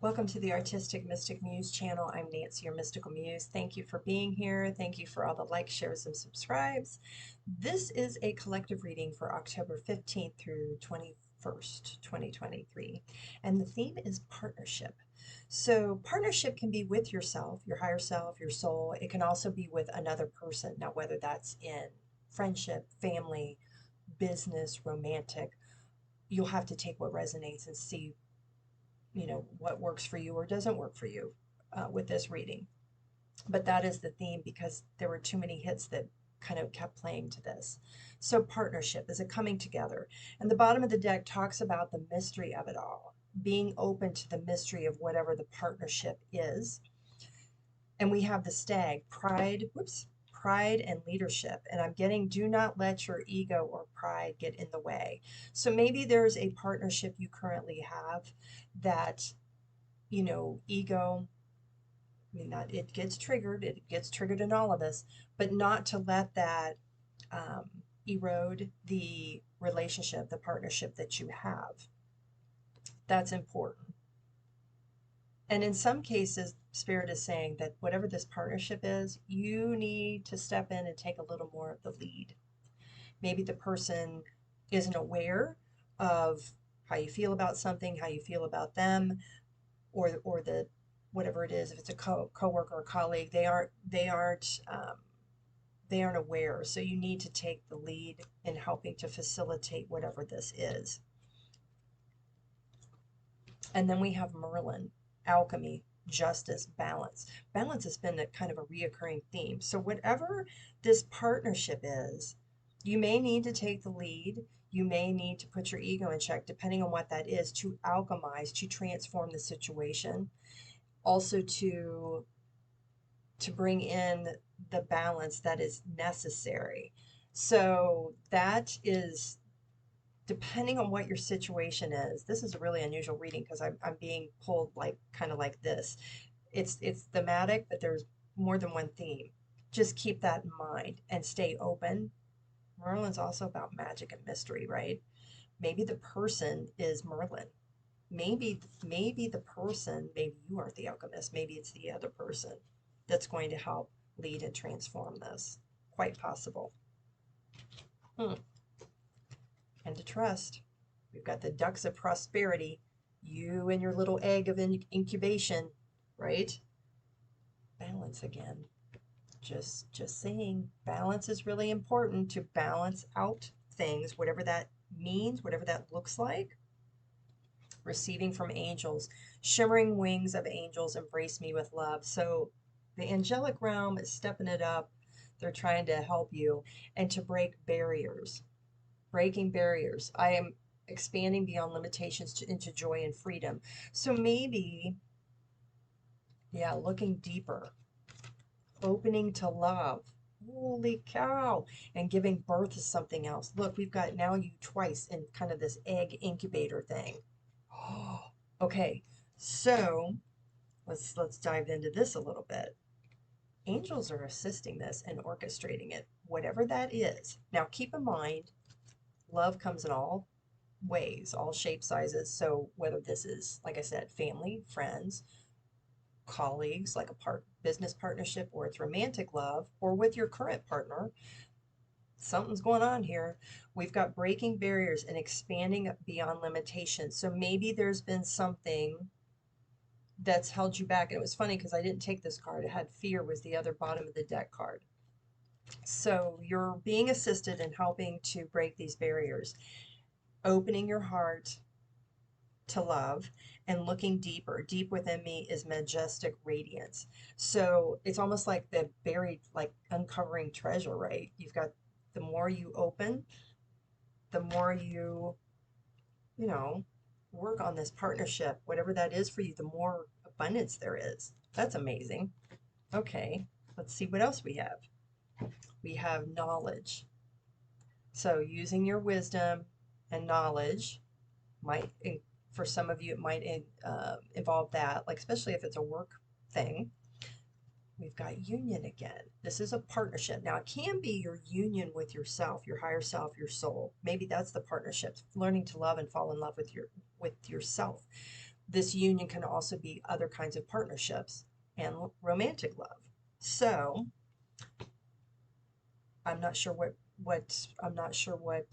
Welcome to the Artistic Mystic Muse channel. I'm Nancy, your mystical muse. Thank you for being here. Thank you for all the likes, shares, and subscribes. This is a collective reading for October 15th through 21st, 2023. And the theme is partnership. So partnership can be with yourself, your higher self, your soul. It can also be with another person. Now, whether that's in friendship, family, business, romantic, you'll have to take what resonates and see what works for you or doesn't work for you with this reading. But that is the theme because there were too many hits that kind of kept playing to this. So partnership is a coming together. And the bottom of the deck talks about the mystery of it all, being open to the mystery of whatever the partnership is. And we have the stag, pride and leadership. And I'm getting, do not let your ego or pride get in the way. So maybe there's a partnership you currently have that, ego, I mean, that it gets triggered in all of us, but not to let that erode the relationship, the partnership that you have. That's important. And in some cases, Spirit is saying that whatever this partnership is, you need to step in and take a little more of the lead. Maybe the person isn't aware of how you feel about something, how you feel about them, or the whatever it is. If it's a coworker or colleague, they aren't aware. So you need to take the lead in helping to facilitate whatever this is. And then we have Merlin, alchemy, justice, balance. Balance has been a kind of a reoccurring theme. So whatever this partnership is, you may need to take the lead. You may need to put your ego in check, depending on what that is, to alchemize, to transform the situation. Also to bring in the balance that is necessary. So that is depending on what your situation is. This is a really unusual reading because I'm being pulled like kind of like this. It's thematic, but there's more than one theme. Just keep that in mind and stay open. Merlin's also about magic and mystery, right? Maybe the person is Merlin. Maybe the person, maybe you aren't the alchemist, maybe it's the other person that's going to help lead and transform this. Quite possible. And to trust. We've got the ducks of prosperity, you and your little egg of incubation, right? Balance again. Just saying, balance is really important to balance out things, whatever that means, whatever that looks like. Receiving from angels, shimmering wings of angels embrace me with love. So the angelic realm is stepping it up. They're trying to help you and to break barriers. Breaking barriers. I am expanding beyond limitations into joy and freedom. So maybe, yeah, looking deeper, opening to love. Holy cow. And giving birth to something else. Look, we've got now you twice in kind of this egg incubator thing. Oh, okay. So let's dive into this a little bit. Angels are assisting this and orchestrating it, whatever that is. Now keep in mind, love comes in all ways, all shape sizes. So whether this is, like I said, family, friends, colleagues, like a business partnership, or it's romantic love, or with your current partner, something's going on here. We've got breaking barriers and expanding beyond limitations. So maybe there's been something that's held you back. And it was funny because I didn't take this card. It had fear was the other bottom of the deck card. So you're being assisted in helping to break these barriers, opening your heart to love and looking deeper. Deep within me is majestic radiance. So it's almost like the buried, like uncovering treasure, right? You've got the more you open, the more you know, work on this partnership, whatever that is for you, the more abundance there is. That's amazing. Okay, let's see what else we have. We have knowledge. So using your wisdom and knowledge might, for some of you, it might involve that, like especially if it's a work thing. We've got union again. This is a partnership. Now, it can be your union with yourself, your higher self, your soul. Maybe that's the partnership, learning to love and fall in love with yourself. this union can also be other kinds of partnerships and romantic love. So I'm not sure what I'm not sure what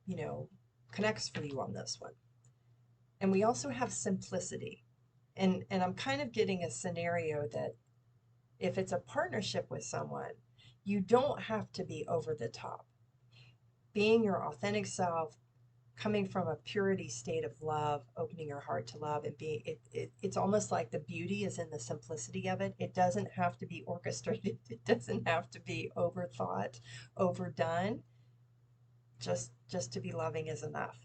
you know, connects for you on this one. And we also have simplicity. And I'm kind of getting a scenario that if it's a partnership with someone, you don't have to be over the top. Being your authentic self, coming from a purity state of love, opening your heart to love, and being it's almost like the beauty is in the simplicity of it. It doesn't have to be orchestrated. It doesn't have to be overthought, overdone. Just to be loving is enough.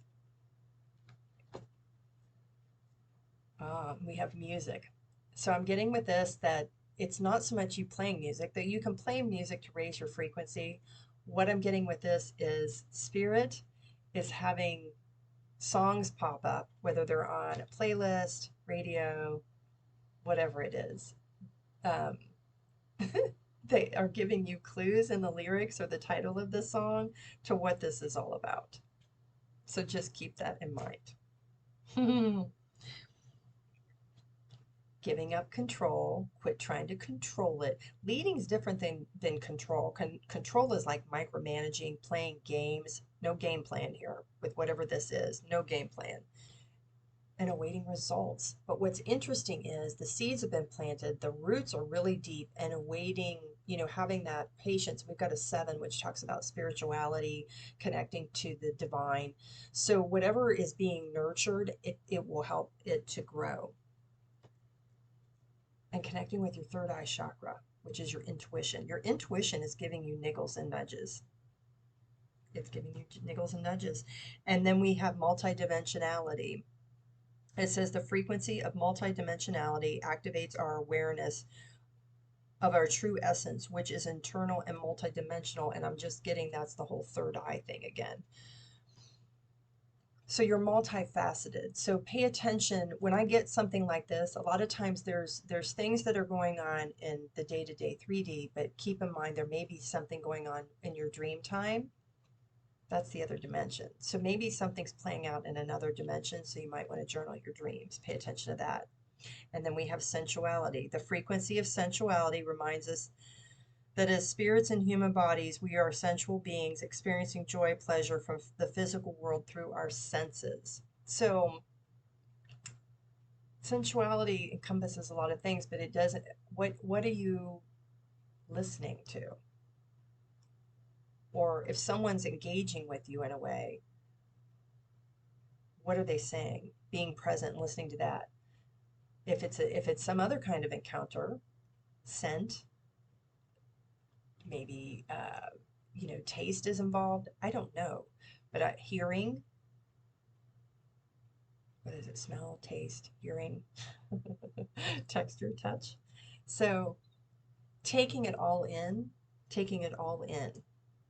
We have music. So I'm getting with this that it's not so much you playing music, that you can play music to raise your frequency. What I'm getting with this is spirit is having songs pop up, whether they're on a playlist, radio, whatever it is. Um, they are giving you clues in the lyrics or the title of the song to what this is all about. So just keep that in mind. Giving up control, quit trying to control it. Leading is different than control. Control is like micromanaging, playing games. No game plan here with whatever this is. No game plan. And awaiting results. But what's interesting is the seeds have been planted, the roots are really deep, and awaiting, having that patience. We've got a 7, which talks about spirituality, connecting to the divine. So whatever is being nurtured, it will help it to grow. And connecting with your third eye chakra, which is your intuition. Your intuition is giving you niggles and nudges. It's giving you niggles and nudges. And then we have multidimensionality. It says the frequency of multidimensionality activates our awareness of our true essence, which is internal and multidimensional. And I'm just getting that's the whole third eye thing again. So you're multifaceted. So pay attention. When I get something like this, a lot of times there's things that are going on in the day-to-day 3D, but keep in mind there may be something going on in your dream time. That's the other dimension. So maybe something's playing out in another dimension, so you might want to journal your dreams. Pay attention to that. And then we have sensuality. The frequency of sensuality reminds us that as spirits in human bodies, we are sensual beings experiencing joy, pleasure from the physical world through our senses. So sensuality encompasses a lot of things, but it doesn't, what are you listening to? Or if someone's engaging with you in a way, what are they saying? Being present and listening to that. If it's some other kind of encounter, scent, maybe taste is involved. I don't know, but hearing. What is it? Smell, taste, hearing, texture, touch. So taking it all in,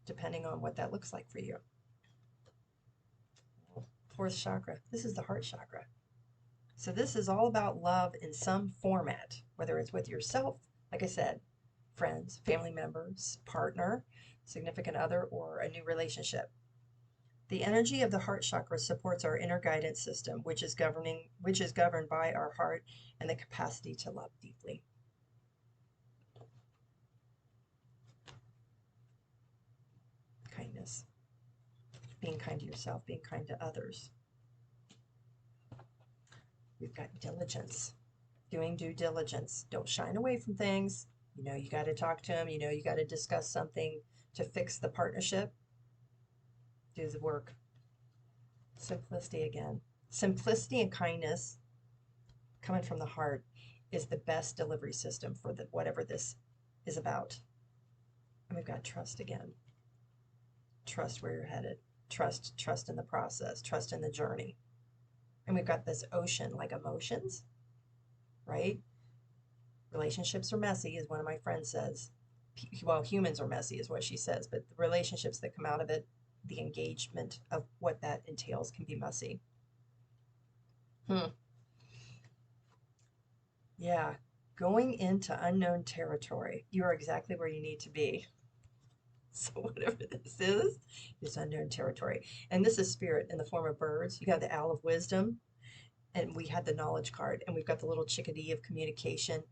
depending on what that looks like for you. Fourth chakra. This is the heart chakra. So this is all about love in some format, whether it's with yourself, like I said, friends, family members, partner, significant other, or a new relationship. The energy of the heart chakra supports our inner guidance system, which is governed by our heart and the capacity to love deeply. Kindness. Being kind to yourself, being kind to others. We've got diligence. Doing due diligence. Don't shine away from things. You got to talk to them. You got to discuss something to fix the partnership. Do the work. Simplicity again. Simplicity and kindness coming from the heart is the best delivery system for whatever this is about. And we've got trust again. Trust where you're headed. Trust in the process. Trust in the journey. And we've got this ocean, like emotions, right? Relationships are messy, as one of my friends says. Well, humans are messy, is what she says, but the relationships that come out of it, the engagement of what that entails can be messy. Yeah, going into unknown territory. You are exactly where you need to be. So whatever this is unknown territory. And this is spirit in the form of birds. You got the owl of wisdom. and we had the knowledge card, and we've got the little chickadee of communication,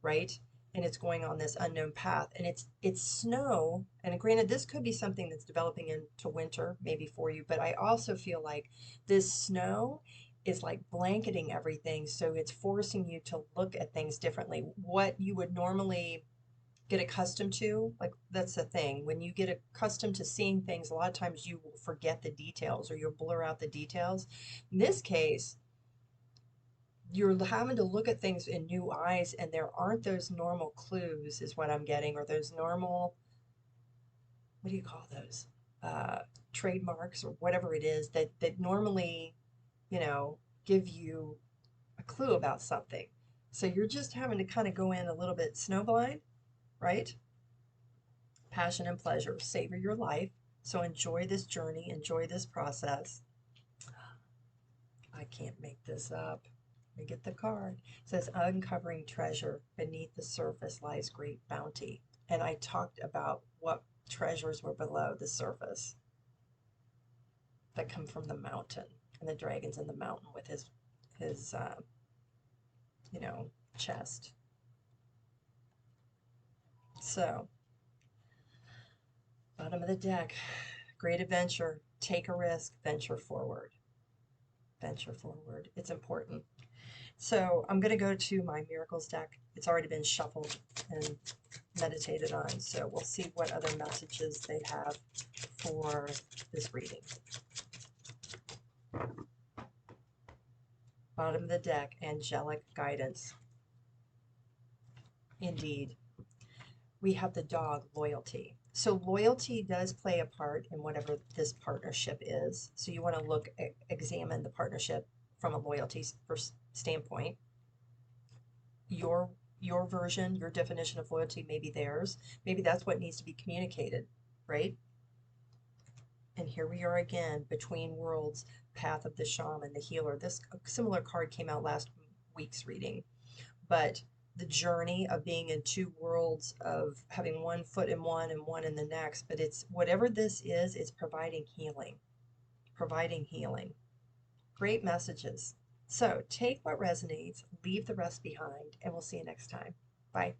right? And it's going on this unknown path, and it's snow. And granted, this could be something that's developing into winter maybe for you, but I also feel like this snow is like blanketing everything, so it's forcing you to look at things differently. What you would normally get accustomed to, like that's the thing. When you get accustomed to seeing things, a lot of times you will forget the details or you'll blur out the details. In this case, you're having to look at things in new eyes, and there aren't those normal clues, is what I'm getting, or those normal, what do you call those? Uh, Trademarks or whatever it is that normally, you know, give you a clue about something. So you're just having to kind of go in a little bit snowblind, right? Passion and pleasure, savor your life. So enjoy this journey, enjoy this process. I can't make this up. Let me get the card. It says, uncovering treasure. Beneath the surface lies great bounty. And I talked about what treasures were below the surface that come from the mountain. And the dragon's in the mountain with his you know, chest. So, bottom of the deck. Great adventure. Take a risk. Venture forward. Venture forward. It's important. So I'm going to go to my Miracles deck. It's already been shuffled and meditated on, so we'll see what other messages they have for this reading. Bottom of the deck, angelic guidance. Indeed. We have the dog, loyalty. So loyalty does play a part in whatever this partnership is. So you want to examine the partnership from a loyalty standpoint. Your version, your definition of loyalty may be theirs. Maybe that's what needs to be communicated, right? And here we are again, between worlds, path of the shaman, the healer. This similar card came out last week's reading, but the journey of being in two worlds, of having one foot in one and one in the next. But it's whatever this is, it's providing healing. Providing healing. Great messages. So take what resonates, leave the rest behind, and we'll see you next time. Bye.